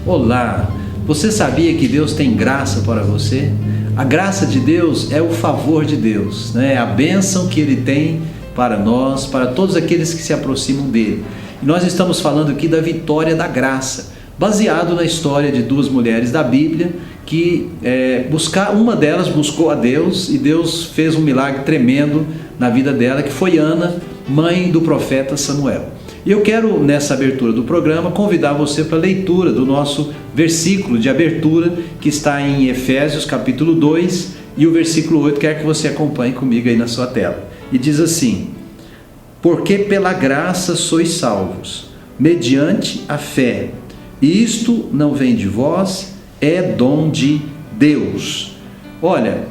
Olá! Você sabia que Deus tem graça para você? A graça de Deus é o favor de Deus, né? A bênção que Ele tem para nós, para todos aqueles que se aproximam dEle. E nós estamos falando aqui da vitória da graça, baseado na história de duas mulheres da Bíblia que uma delas buscou a Deus e Deus fez um milagre tremendo na vida dela, que foi Ana, mãe do profeta Samuel. E eu quero, nessa abertura do programa, convidar você para a leitura do nosso versículo de abertura, que está em Efésios capítulo 2 e o versículo 8, quero que você acompanhe comigo aí na sua tela. E diz assim: porque pela graça sois salvos, mediante a fé, e isto não vem de vós, é dom de Deus. Olha,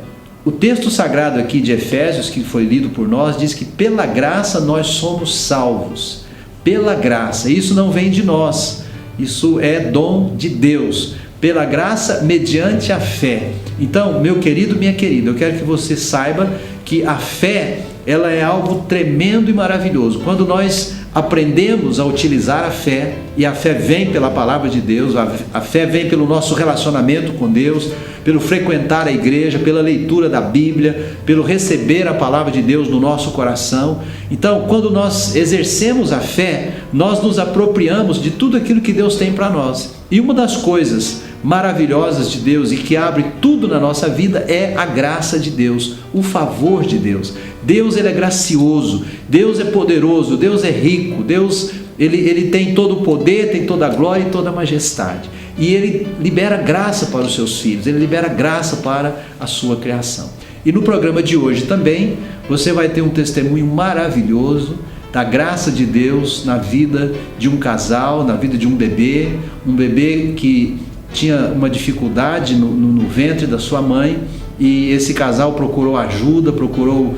o texto sagrado aqui de Efésios, que foi lido por nós, diz que pela graça nós somos salvos. Pela graça, isso não vem de nós, isso é dom de Deus, pela graça mediante a fé. Então, meu querido, minha querida, eu quero que você saiba que a fé, ela é algo tremendo e maravilhoso. Quando nós aprendemos a utilizar a fé, e a fé vem pela palavra de Deus, a fé vem pelo nosso relacionamento com Deus, pelo frequentar a igreja, pela leitura da Bíblia, pelo receber a palavra de Deus no nosso coração. Então, quando nós exercemos a fé, nós nos apropriamos de tudo aquilo que Deus tem para nós. E uma das coisas maravilhosas de Deus e que abre tudo na nossa vida é a graça de Deus, o favor de Deus. Deus, ele é gracioso, Deus é poderoso, Deus é rico, Deus ele tem todo o poder, tem toda a glória e toda a majestade. E Ele libera graça para os seus filhos, Ele libera graça para a sua criação. E no programa de hoje também, você vai ter um testemunho maravilhoso da graça de Deus na vida de um casal, na vida de um bebê que tinha uma dificuldade no ventre da sua mãe, e esse casal procurou ajuda, procurou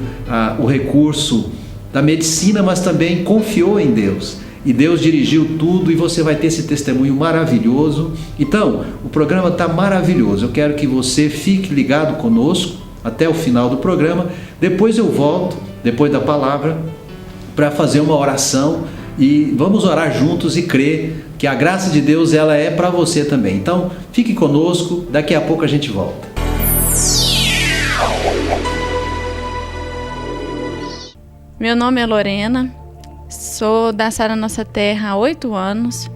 o recurso da medicina, mas também confiou em Deus. E Deus dirigiu tudo, e você vai ter esse testemunho maravilhoso. Então, o programa está maravilhoso. Eu quero que você fique ligado conosco até o final do programa. Depois eu volto, depois da palavra, para fazer uma oração, e vamos orar juntos e crer que a graça de Deus, ela é para você também. Então, fique conosco, daqui a pouco a gente volta. Meu nome é Lorena, sou da Sara Nossa Terra há 8 anos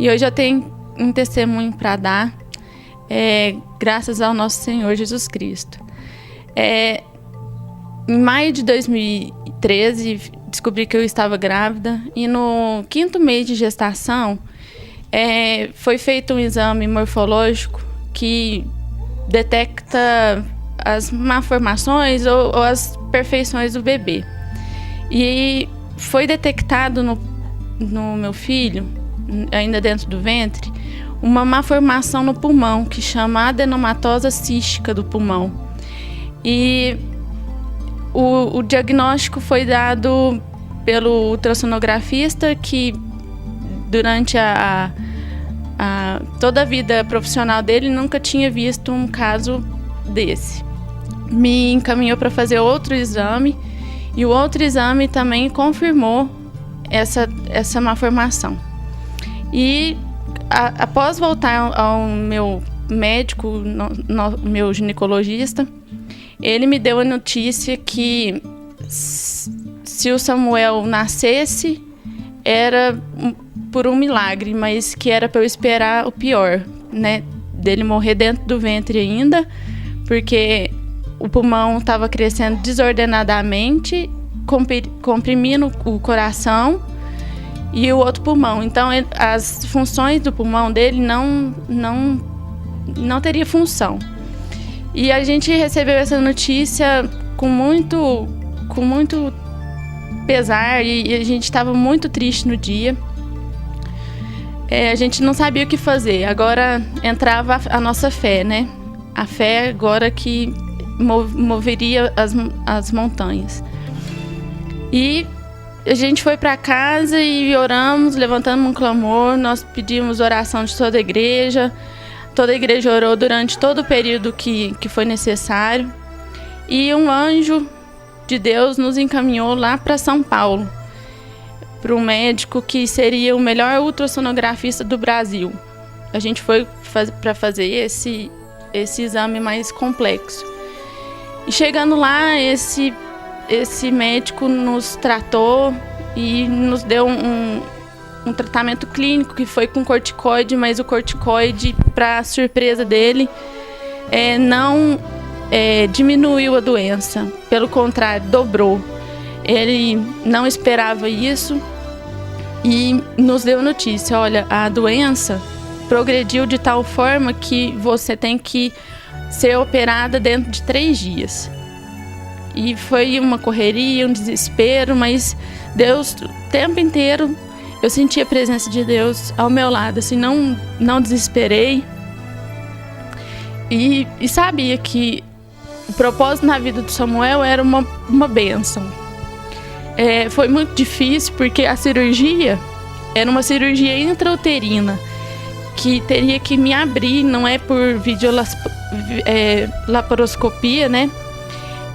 e hoje eu tenho um testemunho para dar, graças ao nosso Senhor Jesus Cristo. Em maio de 2013, descobri que eu estava grávida e no 5º mês de gestação foi feito um exame morfológico que detecta as malformações ou as perfeições do bebê. E foi detectado no meu filho, ainda dentro do ventre, uma malformação no pulmão que chama adenomatosa cística do pulmão. E o diagnóstico foi dado pelo ultrassonografista, que durante toda a vida profissional dele nunca tinha visto um caso desse. Me encaminhou para fazer outro exame, e o outro exame também confirmou essa malformação. E após voltar ao meu médico, meu ginecologista, ele me deu a notícia que se o Samuel nascesse, era por um milagre, mas que era para eu esperar o pior, né? Dele morrer dentro do ventre ainda, porque o pulmão estava crescendo desordenadamente, comprimindo o coração e o outro pulmão. Então, as funções do pulmão dele não teria função. E a gente recebeu essa notícia com muito pesar, e a gente estava muito triste no dia. A gente não sabia o que fazer. Agora entrava a nossa fé, né? A fé agora que moveria as montanhas. E a gente foi para casa e oramos, levantamos um clamor, nós pedimos oração de toda a igreja orou durante todo o período que foi necessário. E um anjo de Deus nos encaminhou lá para São Paulo, para um médico que seria o melhor ultrassonografista do Brasil. A gente foi para fazer esse exame mais complexo. E chegando lá, esse médico nos tratou e nos deu um tratamento clínico que foi com corticoide, mas o corticoide, para surpresa dele, não diminuiu a doença, pelo contrário, dobrou. Ele não esperava isso e nos deu notícia: olha, a doença progrediu de tal forma que você tem que ser operada dentro de 3 dias. E foi uma correria, um desespero, mas Deus, o tempo inteiro, eu senti a presença de Deus ao meu lado, assim, não desesperei. E sabia que o propósito na vida do Samuel era uma bênção. Foi muito difícil, porque a cirurgia era uma cirurgia intrauterina, que teria que me abrir, não é por laparoscopia, né?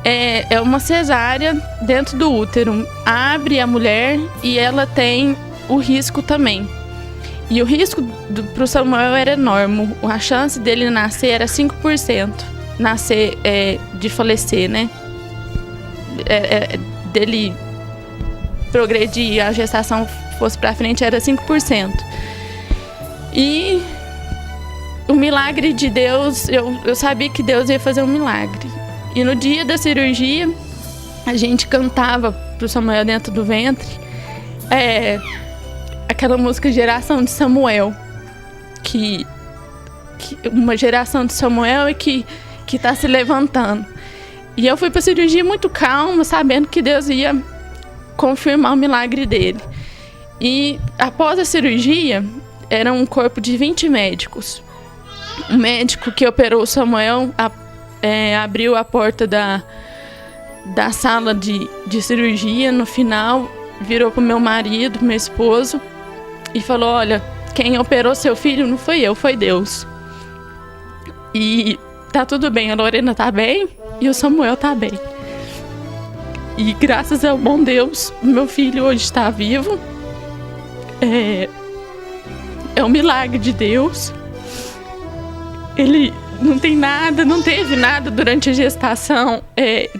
É uma cesárea dentro do útero. Abre a mulher e ela tem o risco também. E o risco para o Samuel era enorme. A chance dele nascer era 5%. De falecer, né? Dele progredir, a gestação fosse para frente, era 5%. E o milagre de Deus, eu sabia que Deus ia fazer um milagre. E no dia da cirurgia, a gente cantava pro Samuel dentro do ventre aquela música Geração de Samuel, que uma geração de Samuel é que está se levantando. E eu fui para a cirurgia muito calma, sabendo que Deus ia confirmar o milagre dele. E após a cirurgia, era um corpo de 20 médicos. O médico que operou o Samuel abriu a porta da sala de cirurgia. No final, virou para o meu marido, meu esposo, e falou: olha, quem operou seu filho não foi eu, foi Deus. E tá tudo bem, a Lorena tá bem e o Samuel tá bem. E graças ao bom Deus, meu filho hoje está vivo. É um milagre de Deus. Ele não tem nada, não teve nada durante a gestação,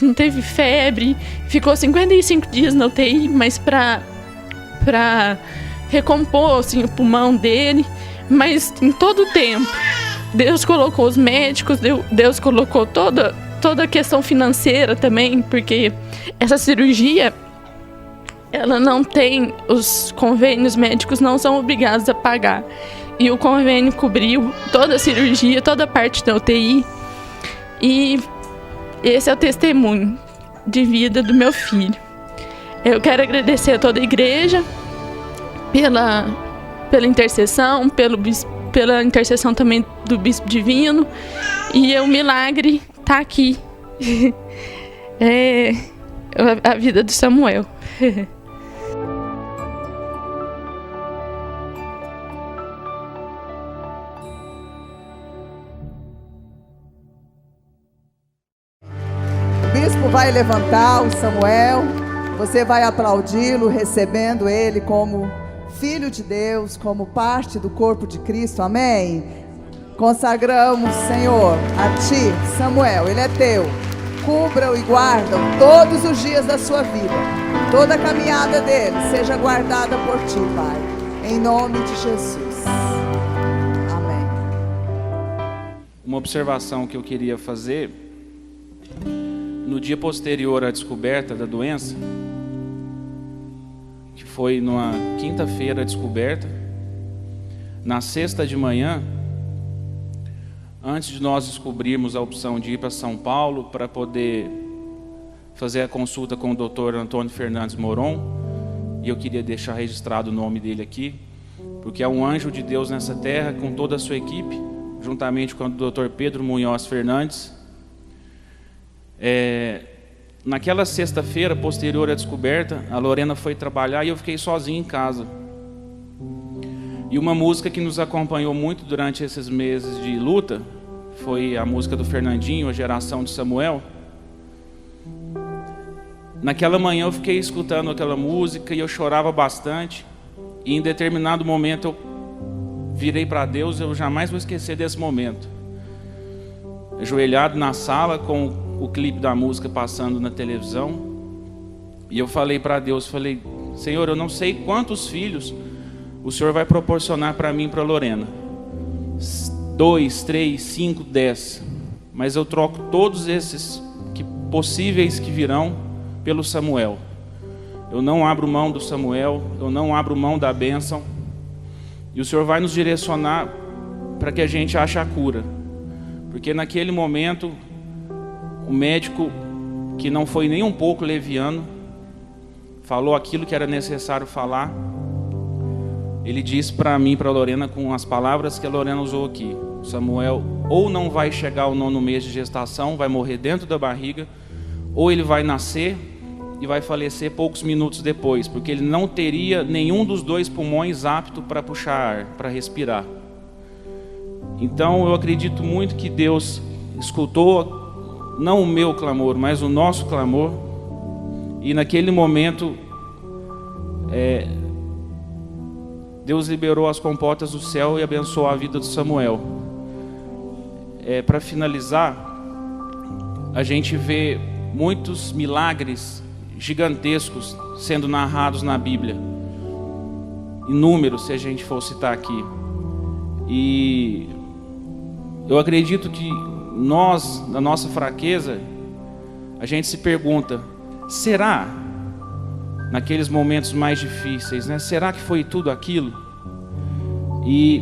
não teve febre, ficou 55 dias na UTI, mas para recompor assim, o pulmão dele. Mas em todo o tempo, Deus colocou os médicos, Deus colocou toda a questão financeira também, porque essa cirurgia, ela não tem, os convênios médicos não são obrigados a pagar. E o convênio cobriu toda a cirurgia, toda a parte da UTI. E esse é o testemunho de vida do meu filho. Eu quero agradecer a toda a igreja pela intercessão, pela intercessão também do Bispo Divino. E o milagre está aqui. A vida do Samuel. O bispo vai levantar o Samuel, você vai aplaudi-lo, recebendo ele como filho de Deus, como parte do corpo de Cristo, amém? Consagramos, Senhor, a Ti, Samuel, ele é Teu. Cubra-o e guarda-o todos os dias da sua vida. Toda a caminhada dele seja guardada por Ti, Pai, em nome de Jesus, amém. Uma observação que eu queria fazer: no dia posterior à descoberta da doença, que foi numa quinta-feira a descoberta, na sexta de manhã, antes de nós descobrirmos a opção de ir para São Paulo para poder fazer a consulta com o Dr. Antônio Fernandes Moron, e eu queria deixar registrado o nome dele aqui, porque é um anjo de Deus nessa terra, com toda a sua equipe, juntamente com o Dr. Pedro Munhoz Fernandes. naquela sexta-feira, posterior à descoberta, a Lorena foi trabalhar e eu fiquei sozinho em casa. E uma música que nos acompanhou muito durante esses meses de luta foi a música do Fernandinho, A Geração de Samuel. Naquela manhã eu fiquei escutando aquela música e eu chorava bastante. E em determinado momento eu virei para Deus, eu jamais vou esquecer desse momento. Ajoelhado na sala com o clipe da música passando na televisão. E eu falei para Deus, falei: Senhor, eu não sei quantos filhos o Senhor vai proporcionar para mim e para Lorena. 2, 3, 5, 10. Mas eu troco todos esses possíveis que virão pelo Samuel. Eu não abro mão do Samuel, eu não abro mão da bênção. E o Senhor vai nos direcionar para que a gente ache a cura. Porque naquele momento, o médico, que não foi nem um pouco leviano, falou aquilo que era necessário falar. Ele disse para mim e para a Lorena, com as palavras que a Lorena usou aqui: Samuel ou não vai chegar ao 9º mês de gestação, vai morrer dentro da barriga, ou ele vai nascer e vai falecer poucos minutos depois, porque ele não teria nenhum dos 2 pulmões apto para puxar ar, para respirar. Então eu acredito muito que Deus escutou, não o meu clamor, mas o nosso clamor. E naquele momento, Deus liberou as comportas do céu e abençoou a vida do Samuel. Para finalizar, a gente vê muitos milagres gigantescos sendo narrados na Bíblia, inúmeros, se a gente for citar aqui. E eu acredito que nós, na nossa fraqueza, a gente se pergunta: será, naqueles momentos mais difíceis, né? Será que foi tudo aquilo? E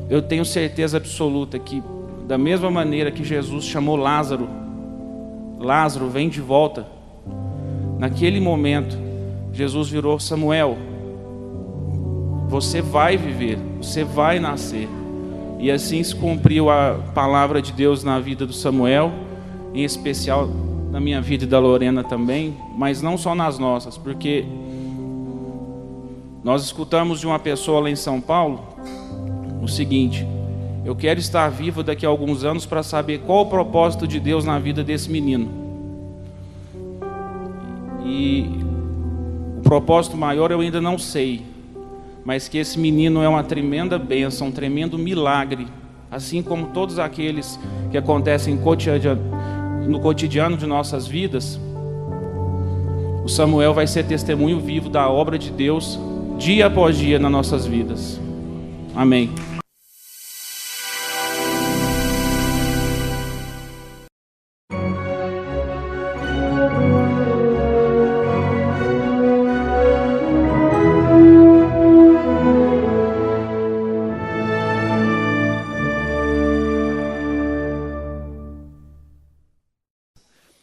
eu tenho certeza absoluta que, da mesma maneira que Jesus chamou Lázaro, Lázaro, vem de volta. Naquele momento, Jesus virou: Samuel, você vai viver, você vai nascer. E assim se cumpriu a palavra de Deus na vida do Samuel, em especial na minha vida e da Lorena também, mas não só nas nossas, porque nós escutamos de uma pessoa lá em São Paulo o seguinte: eu quero estar vivo daqui a alguns anos para saber qual o propósito de Deus na vida desse menino. E o propósito maior eu ainda não sei, mas que esse menino é uma tremenda bênção, um tremendo milagre, assim como todos aqueles que acontecem no cotidiano de nossas vidas. O Samuel vai ser testemunho vivo da obra de Deus, dia após dia, nas nossas vidas. Amém.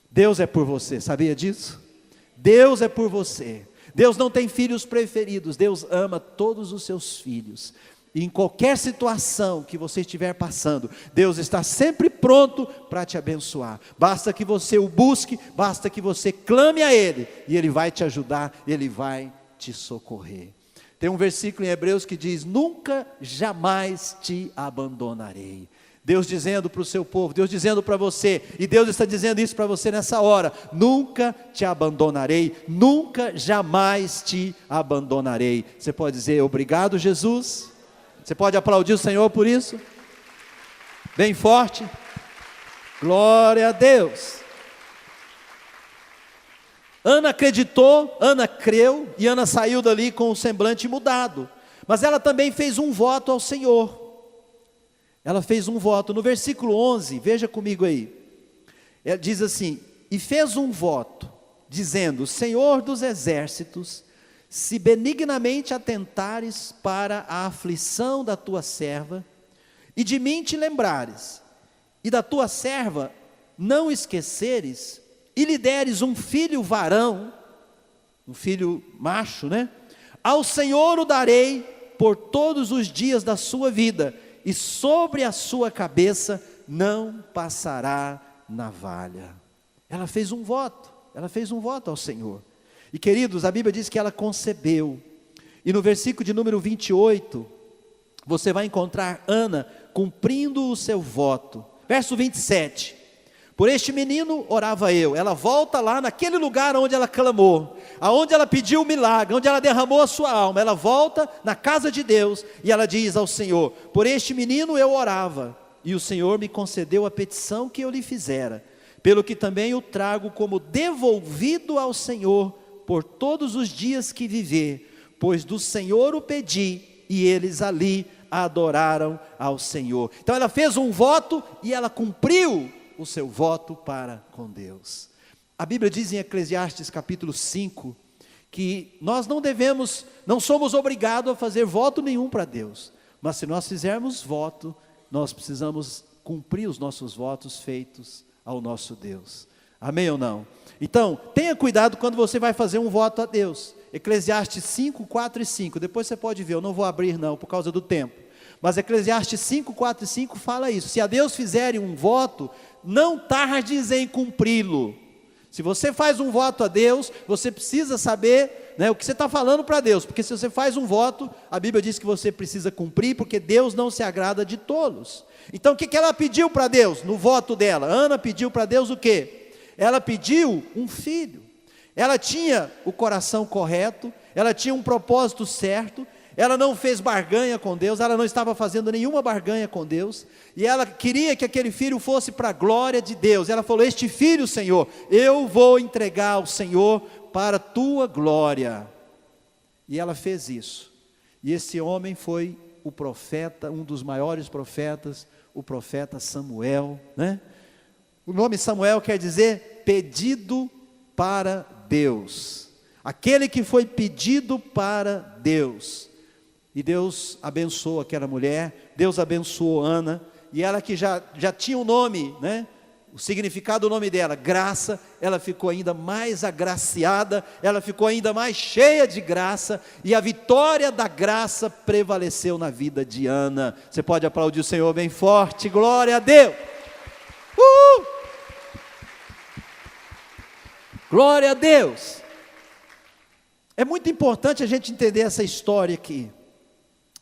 Deus é por você, sabia disso? Deus é por você. Deus não tem filhos preferidos, Deus ama todos os seus filhos. E em qualquer situação que você estiver passando, Deus está sempre pronto para te abençoar. Basta que você o busque, basta que você clame a Ele, e Ele vai te ajudar, Ele vai te socorrer. Tem um versículo em Hebreus que diz: nunca, jamais te abandonarei. Deus dizendo para o seu povo, Deus dizendo para você, e Deus está dizendo isso para você nessa hora: nunca te abandonarei, nunca, jamais te abandonarei. Você pode dizer: obrigado, Jesus? Você pode aplaudir o Senhor por isso? Bem forte. Glória a Deus. Ana acreditou, Ana creu, e Ana saiu dali com o semblante mudado. Mas ela também fez um voto ao Senhor. Ela fez um voto. No versículo 11, veja comigo aí. Ela diz assim: e fez um voto, dizendo: Senhor dos exércitos, se benignamente atentares para a aflição da tua serva, e de mim te lembrares, e da tua serva não esqueceres, e lhe deres um filho varão, um filho macho, né? Ao Senhor o darei por todos os dias da sua vida, e sobre a sua cabeça não passará navalha. Ela fez um voto, Ela fez um voto ao Senhor. E queridos, a Bíblia diz que ela concebeu. E no versículo de número 28, você vai encontrar Ana cumprindo o seu voto. Verso 27. Por este menino orava eu. Ela volta lá naquele lugar onde ela clamou, aonde ela pediu o milagre, onde ela derramou a sua alma. Ela volta na casa de Deus e ela diz ao Senhor: por este menino eu orava, e o Senhor me concedeu a petição que eu lhe fizera, pelo que também o trago como devolvido ao Senhor por todos os dias que viver, pois do Senhor o pedi, e eles ali adoraram ao Senhor. Então ela fez um voto e ela cumpriu o seu voto para com Deus. A Bíblia diz em Eclesiastes capítulo 5, que nós não somos obrigados a fazer voto nenhum para Deus, mas se nós fizermos voto, nós precisamos cumprir os nossos votos feitos ao nosso Deus. Amém ou não? Então, tenha cuidado quando você vai fazer um voto a Deus. Eclesiastes 5, 4 e 5, depois você pode ver, eu não vou abrir não, por causa do tempo. Mas Eclesiastes 5, 4 e 5 fala isso: se a Deus fizerem um voto, não tardes em cumpri-lo. Se você faz um voto a Deus, você precisa saber, o que você está falando para Deus, porque se você faz um voto, a Bíblia diz que você precisa cumprir, porque Deus não se agrada de tolos. Então o que ela pediu para Deus no voto dela? Ana pediu para Deus o quê? Ela pediu um filho. Ela tinha o coração correto, ela tinha um propósito certo, ela não fez barganha com Deus, ela não estava fazendo nenhuma barganha com Deus, e ela queria que aquele filho fosse para a glória de Deus. Ela falou: este filho, Senhor, eu vou entregar ao Senhor para a tua glória. E ela fez isso, e esse homem foi o profeta, um dos maiores profetas, o profeta Samuel, O nome Samuel quer dizer pedido para Deus, aquele que foi pedido para Deus. E Deus abençoou aquela mulher, Deus abençoou Ana, e ela que já tinha um nome, o significado do nome dela, graça, ela ficou ainda mais agraciada, ela ficou ainda mais cheia de graça, e a vitória da graça prevaleceu na vida de Ana. Você pode aplaudir o Senhor bem forte, glória a Deus! Glória a Deus! É muito importante a gente entender essa história aqui.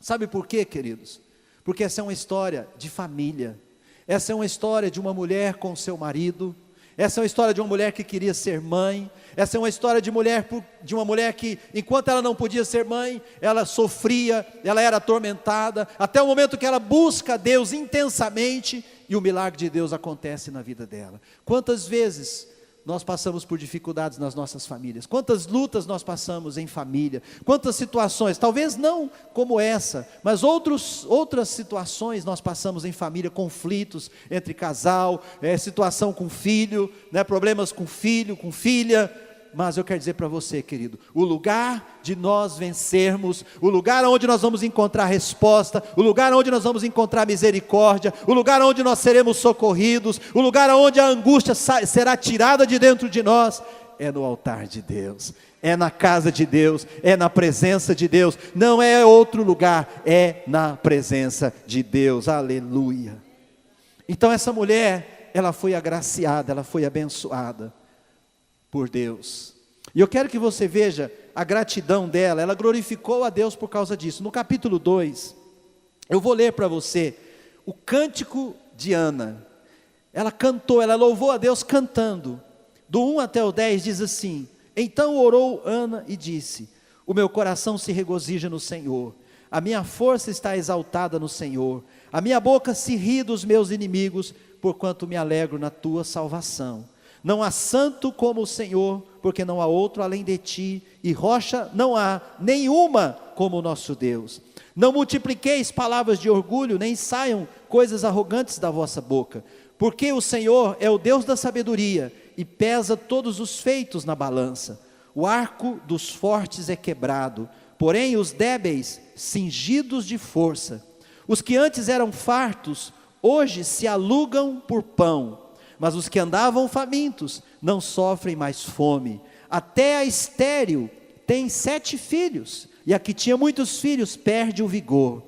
Sabe por quê, queridos? Porque essa é uma história de família. Essa é uma história de uma mulher com seu marido. Essa é uma história de uma mulher que queria ser mãe. Essa é uma história de uma mulher que, enquanto ela não podia ser mãe, ela sofria, ela era atormentada, até o momento que ela busca Deus intensamente, e o milagre de Deus acontece na vida dela. Quantas vezes nós passamos por dificuldades nas nossas famílias, quantas lutas nós passamos em família, quantas situações, talvez não como essa, mas outras situações nós passamos em família, conflitos entre casal, situação com filho, problemas com filho, com filha. Mas eu quero dizer para você, querido, o lugar de nós vencermos, o lugar onde nós vamos encontrar resposta, o lugar onde nós vamos encontrar misericórdia, o lugar onde nós seremos socorridos, o lugar onde a angústia será tirada de dentro de nós, é no altar de Deus, é na casa de Deus, é na presença de Deus, não é outro lugar, é na presença de Deus, aleluia. Então essa mulher, ela foi agraciada, ela foi abençoada por Deus, e eu quero que você veja a gratidão dela. Ela glorificou a Deus por causa disso. No capítulo 2, eu vou ler para você o cântico de Ana. Ela cantou, ela louvou a Deus cantando, do 1 até o 10 diz assim: então orou Ana e disse: o meu coração se regozija no Senhor, a minha força está exaltada no Senhor, a minha boca se ri dos meus inimigos, porquanto me alegro na tua salvação. Não há santo como o Senhor, porque não há outro além de ti, e rocha não há nenhuma como o nosso Deus. Não multipliqueis palavras de orgulho, nem saiam coisas arrogantes da vossa boca, porque o Senhor é o Deus da sabedoria, e pesa todos os feitos na balança. O arco dos fortes é quebrado, porém os débeis cingidos de força. Os que antes eram fartos, hoje se alugam por pão, mas os que andavam famintos não sofrem mais fome. Até a estéril tem 7 filhos, e a que tinha muitos filhos perde o vigor.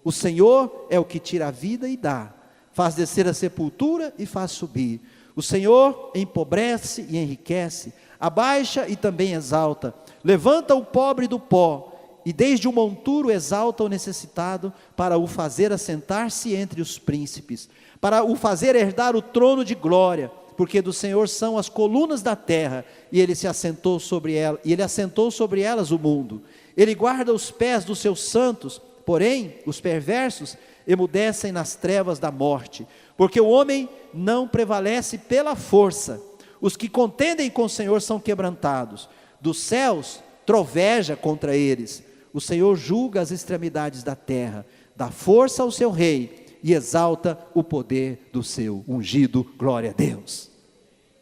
O Senhor é o que tira a vida e dá, faz descer a sepultura e faz subir. O Senhor empobrece e enriquece, abaixa e também exalta, levanta o pobre do pó, e desde o monturo exalta o necessitado, para o fazer assentar-se entre os príncipes, para o fazer herdar o trono de glória, porque do Senhor são as colunas da terra, e ele assentou sobre elas o mundo. Ele guarda os pés dos seus santos, porém os perversos emudecem nas trevas da morte, porque o homem não prevalece pela força. Os que contendem com o Senhor são quebrantados, dos céus troveja contra eles. O Senhor julga as extremidades da terra, dá força ao seu rei e exalta o poder do seu ungido. Glória a Deus.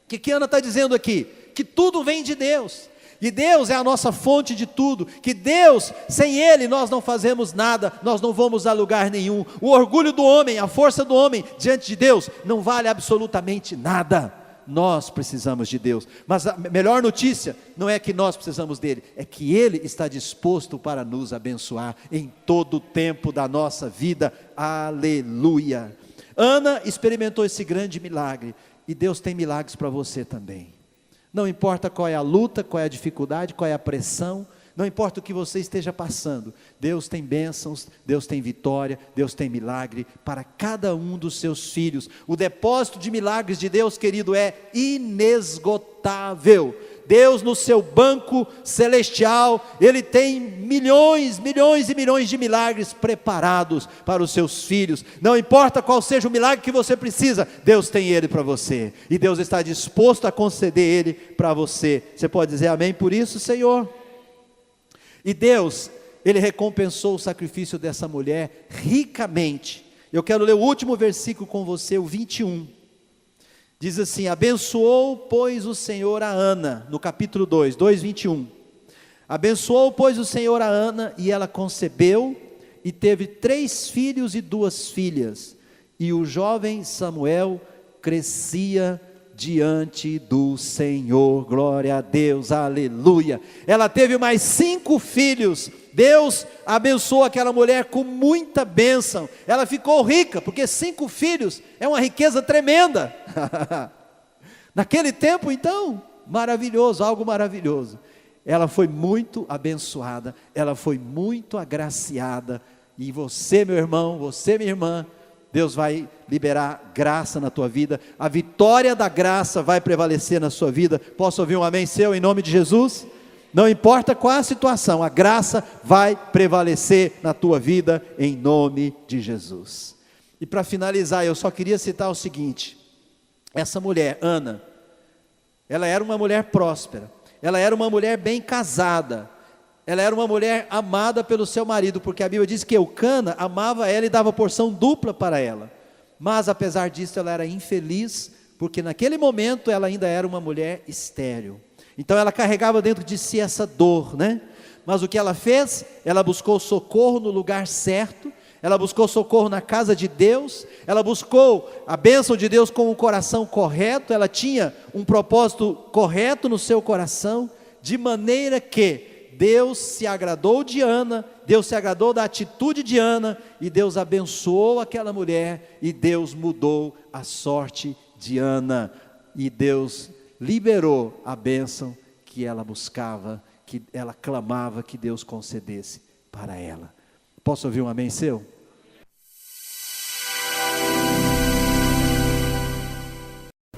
O que Ana está dizendo aqui? Que tudo vem de Deus, e Deus é a nossa fonte de tudo, que Deus, sem Ele nós não fazemos nada, nós não vamos a lugar nenhum. O orgulho do homem, a força do homem diante de Deus não vale absolutamente nada. Nós precisamos de Deus, mas a melhor notícia não é que nós precisamos dele, é que Ele está disposto para nos abençoar em todo o tempo da nossa vida. Aleluia. Ana experimentou esse grande milagre, e Deus tem milagres para você também. Não importa qual é a luta, qual é a dificuldade, qual é a pressão, não importa o que você esteja passando, Deus tem bênçãos, Deus tem vitória, Deus tem milagre para cada um dos seus filhos. O depósito de milagres de Deus, querido, é inesgotável. Deus, no seu banco celestial, Ele tem milhões e milhões de milagres preparados para os seus filhos. Não importa qual seja o milagre que você precisa, Deus tem ele para você, e Deus está disposto a conceder ele para você. Você pode dizer amém por isso, Senhor? E Deus, Ele recompensou o sacrifício dessa mulher ricamente. Eu quero ler o último versículo com você, o 21. Diz assim: abençoou, pois, o Senhor a Ana, no capítulo 2, 2:21. Abençoou, pois, o Senhor a Ana, e ela concebeu, e teve 3 filhos e 2 filhas. E o jovem Samuel crescia diante do Senhor. Glória a Deus, aleluia. Ela teve mais 5 filhos. Deus abençoou aquela mulher com muita bênção. Ela ficou rica, porque 5 filhos é uma riqueza tremenda. Naquele tempo, então, maravilhoso, algo maravilhoso. Ela foi muito abençoada, ela foi muito agraciada. E você, meu irmão, você, minha irmã, Deus vai liberar graça na tua vida, a vitória da graça vai prevalecer na sua vida. Posso ouvir um amém seu em nome de Jesus? Não importa qual a situação, a graça vai prevalecer na tua vida em nome de Jesus. E para finalizar, eu só queria citar o seguinte: essa mulher, Ana, ela era uma mulher próspera, ela era uma mulher bem casada, ela era uma mulher amada pelo seu marido, porque a Bíblia diz que Eucana amava ela e dava porção dupla para ela. Mas apesar disso ela era infeliz, porque naquele momento ela ainda era uma mulher estéril. Então ela carregava dentro de si essa dor, né? Mas o que ela fez? Ela buscou socorro no lugar certo, ela buscou socorro na casa de Deus, ela buscou a bênção de Deus com o coração correto, ela tinha um propósito correto no seu coração, de maneira que Deus se agradou de Ana, Deus se agradou da atitude de Ana, e Deus abençoou aquela mulher, e Deus mudou a sorte de Ana, e Deus liberou a bênção que ela buscava, que ela clamava que Deus concedesse para ela. Posso ouvir um amém seu?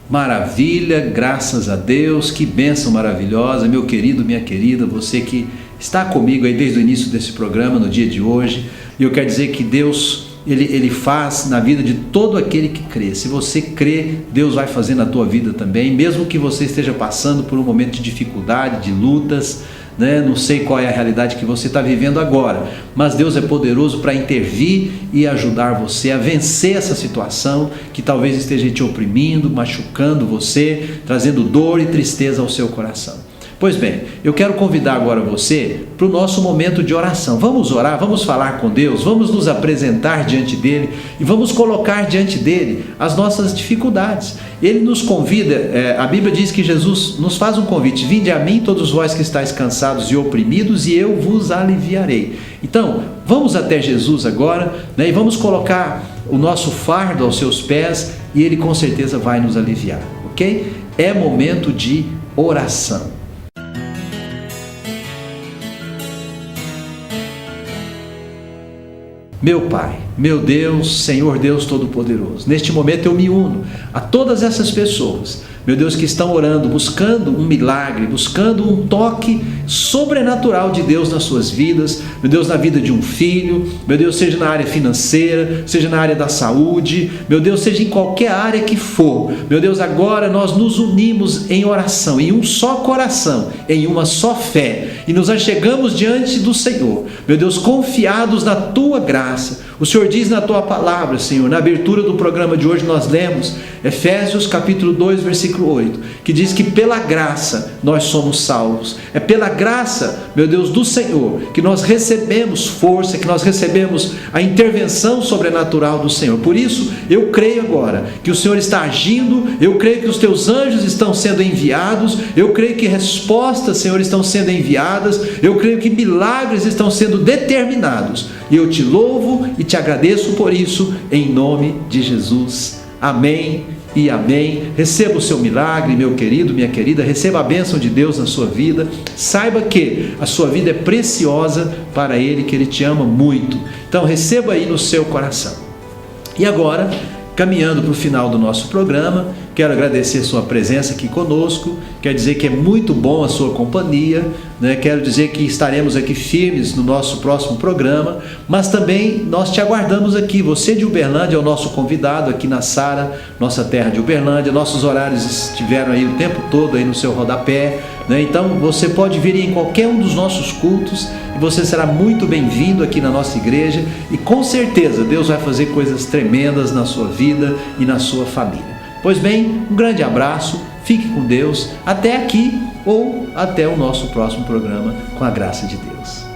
Maravilha, graças a Deus, que bênção maravilhosa, meu querido, minha querida, você que está comigo aí desde o início desse programa, no dia de hoje. E eu quero dizer que Deus, Ele faz na vida de todo aquele que crê. Se você crê, Deus vai fazer na tua vida também, mesmo que você esteja passando por um momento de dificuldade, de lutas, né? Não sei qual é a realidade que você está vivendo agora, mas Deus é poderoso para intervir e ajudar você a vencer essa situação que talvez esteja te oprimindo, machucando você, trazendo dor e tristeza ao seu coração. Pois bem, eu quero convidar agora você para o nosso momento de oração. Vamos orar, vamos falar com Deus, vamos nos apresentar diante dEle e vamos colocar diante dEle as nossas dificuldades. Ele nos convida, a Bíblia diz que Jesus nos faz um convite: vinde a mim todos vós que estáis cansados e oprimidos, e eu vos aliviarei. Então, vamos até Jesus agora, né, e vamos colocar o nosso fardo aos seus pés, e Ele com certeza vai nos aliviar, ok? É momento de oração. Meu Pai, meu Deus, Senhor Deus Todo-Poderoso, neste momento eu me uno a todas essas pessoas, meu Deus, que estão orando, buscando um milagre, buscando um toque sobrenatural de Deus nas suas vidas, meu Deus, na vida de um filho, meu Deus, seja na área financeira, seja na área da saúde, meu Deus, seja em qualquer área que for, meu Deus, agora nós nos unimos em oração, em um só coração, em uma só fé, e nos achegamos diante do Senhor, meu Deus, confiados na Tua graça. O Senhor diz na Tua palavra, Senhor, na abertura do programa de hoje nós lemos Efésios capítulo 2, versículo 8, que diz que pela graça nós somos salvos. É pela graça, meu Deus, do Senhor, que nós recebemos força, que nós recebemos a intervenção sobrenatural do Senhor. Por isso, eu creio agora que o Senhor está agindo, eu creio que os Teus anjos estão sendo enviados, eu creio que respostas, Senhor, estão sendo enviadas, eu creio que milagres estão sendo determinados. E eu te louvo e te agradeço por isso, em nome de Jesus. Amém e amém. Receba o seu milagre, meu querido, minha querida, receba a bênção de Deus na sua vida. Saiba que a sua vida é preciosa para Ele, que Ele te ama muito. Então receba aí no seu coração. E agora, caminhando para o final do nosso programa, quero agradecer sua presença aqui conosco, quero dizer que é muito bom a sua companhia, né? Quero dizer que estaremos aqui firmes no nosso próximo programa, mas também nós te aguardamos aqui. Você de Uberlândia é o nosso convidado aqui na Sara, nossa terra de Uberlândia. Nossos horários estiveram aí o tempo todo aí no seu rodapé, né? Então você pode vir em qualquer um dos nossos cultos e você será muito bem-vindo aqui na nossa igreja, e com certeza Deus vai fazer coisas tremendas na sua vida e na sua família. Pois bem, um grande abraço, fique com Deus, até aqui ou até o nosso próximo programa, com a graça de Deus.